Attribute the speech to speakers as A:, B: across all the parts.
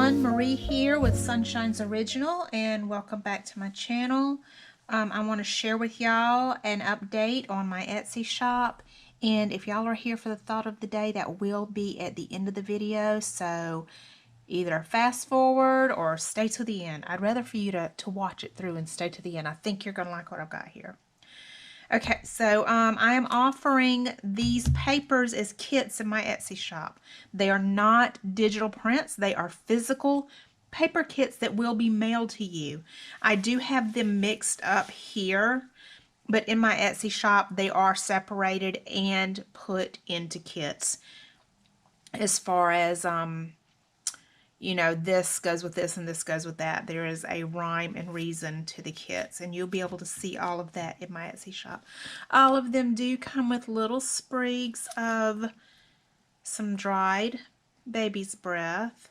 A: everyone, Marie here with Sunshine's Original, and welcome back to my channel. I want to share with y'all an update on my Etsy shop, and if y'all are here for the thought of the day, that will be at the end of the video, so either fast forward or stay to the end. I'd rather for you to watch it through and stay to the end. I think you're going to like what I've got here. Okay, so I am offering these papers as kits in my Etsy shop. They are not digital prints. They are physical paper kits that will be mailed to you. I do have them mixed up here, but in my Etsy shop, they are separated and put into kits. As far as, you know, this goes with this and this goes with that. There is a rhyme and reason to the kits, and you'll be able to see all of that in my Etsy shop. All of them do come with little sprigs of some dried baby's breath.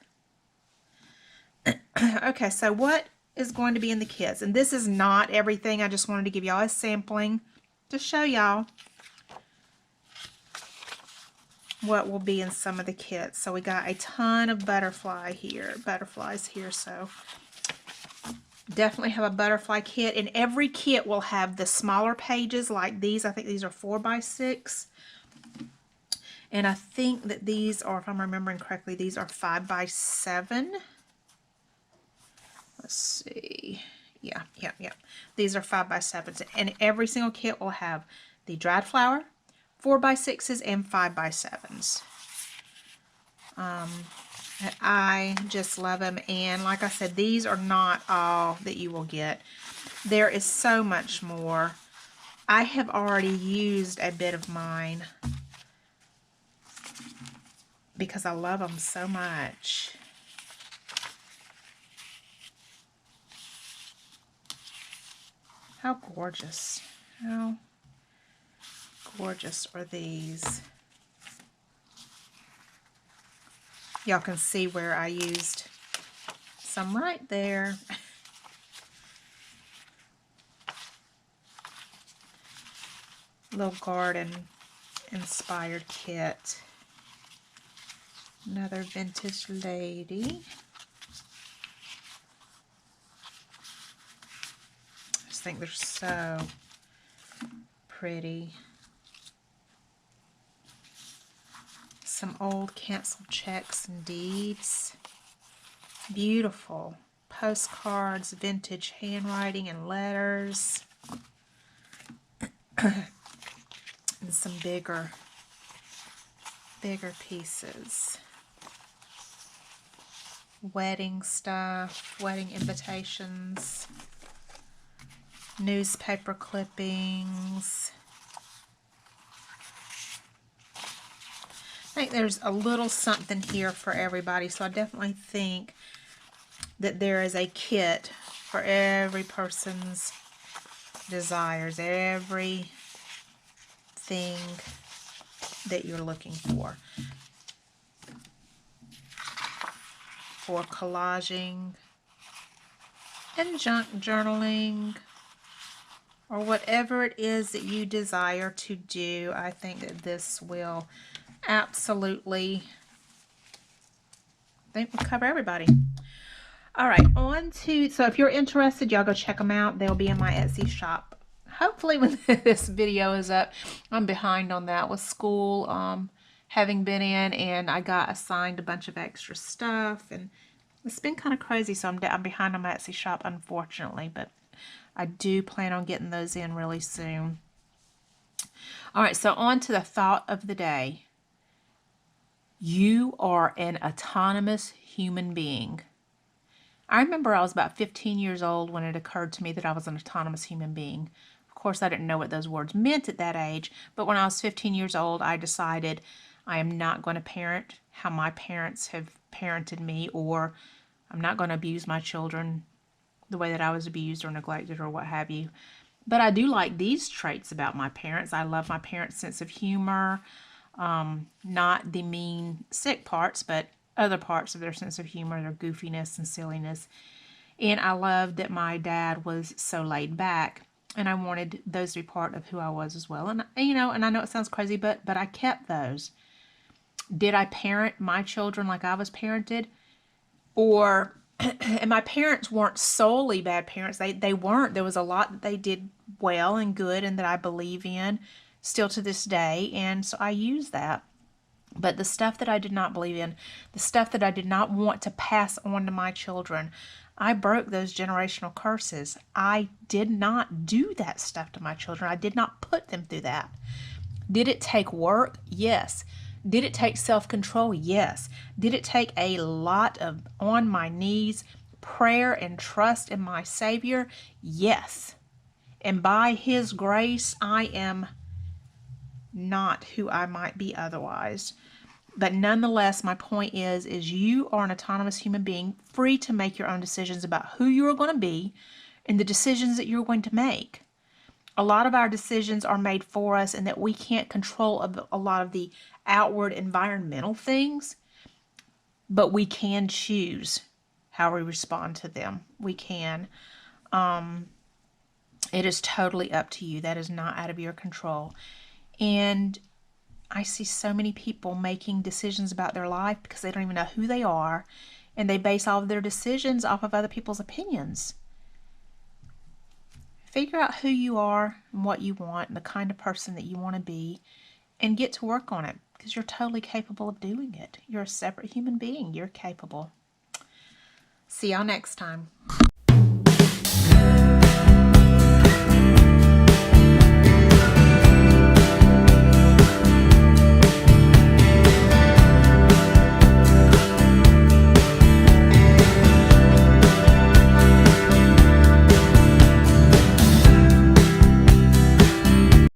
A: Okay, so what is going to be in the kits? And this is not everything. I just wanted to give y'all a sampling to show y'all what will be in some of the kits. So we got a ton of butterflies here, so definitely have a butterfly kit, and every kit will have the smaller pages like these. I think these are 4x6, and I think that these are, if I'm remembering correctly, these are 5x7. Let's see. Yeah. These are 5x7s, and every single kit will have the dried flower, 4x6s, and 5x7s. I just love them, and like I said, these are not all that you will get. There is so much more. I have already used a bit of mine because I love them so much. How gorgeous. How gorgeous are these? Y'all can see where I used some right there. Little garden inspired kit. Another vintage lady. I just think they're so pretty. Some old canceled checks and deeds. Beautiful postcards, vintage handwriting and letters. And some bigger pieces. Wedding stuff, wedding invitations, newspaper clippings. I think there's a little something here for everybody, so I definitely think that there is a kit for every person's desires, everything that you're looking for collaging and junk journaling, or whatever it is that you desire to do. I think that this will absolutely, I think we'll cover everybody. All right, on to, so if you're interested, y'all go check them out. They'll be in my Etsy shop. Hopefully when this video is up. I'm behind on that with school having been in, and I got assigned a bunch of extra stuff, and it's been kind of crazy, so I'm behind on my Etsy shop, unfortunately, but I do plan on getting those in really soon. All right, so on to the thought of the day. You are an autonomous human being. I remember I was about 15 years old when it occurred to me that I was an autonomous human being. Of course, I didn't know what those words meant at that age, but when I was 15 years old, I decided I am not going to parent how my parents have parented me, or I'm not going to abuse my children the way that I was abused or neglected or what have you. But I do like these traits about my parents. I love my parents' sense of humor. Not the mean, sick parts, but other parts of their sense of humor, their goofiness and silliness. And I loved that my dad was so laid back, and I wanted those to be part of who I was as well. And you know, and I know it sounds crazy, but I kept those. Did I parent my children like I was parented? or and my parents weren't solely bad parents. They weren't. There was a lot that they did well and good and that I believe in still to this day, and so I use that. But the stuff that I did not believe in, the stuff that I did not want to pass on to my children, I broke those generational curses. I did not do that stuff to my children. I did not put them through that. Did it take work? Yes. Did it take self-control? Yes. Did it take a lot of on my knees prayer and trust in my Savior? Yes. And by His grace, I am not who I might be otherwise. But nonetheless, my point is you are an autonomous human being, free to make your own decisions about who you are going to be and the decisions that you're going to make. A lot of our decisions are made for us, and that we can't control a lot of the outward environmental things, but we can choose how we respond to them. We can. It is totally up to you. That is not out of your control. And I see so many people making decisions about their life because they don't even know who they are, and they base all of their decisions off of other people's opinions. Figure out who you are and what you want and the kind of person that you want to be, and get to work on it, because you're totally capable of doing it. You're a separate human being. You're capable. See y'all next time.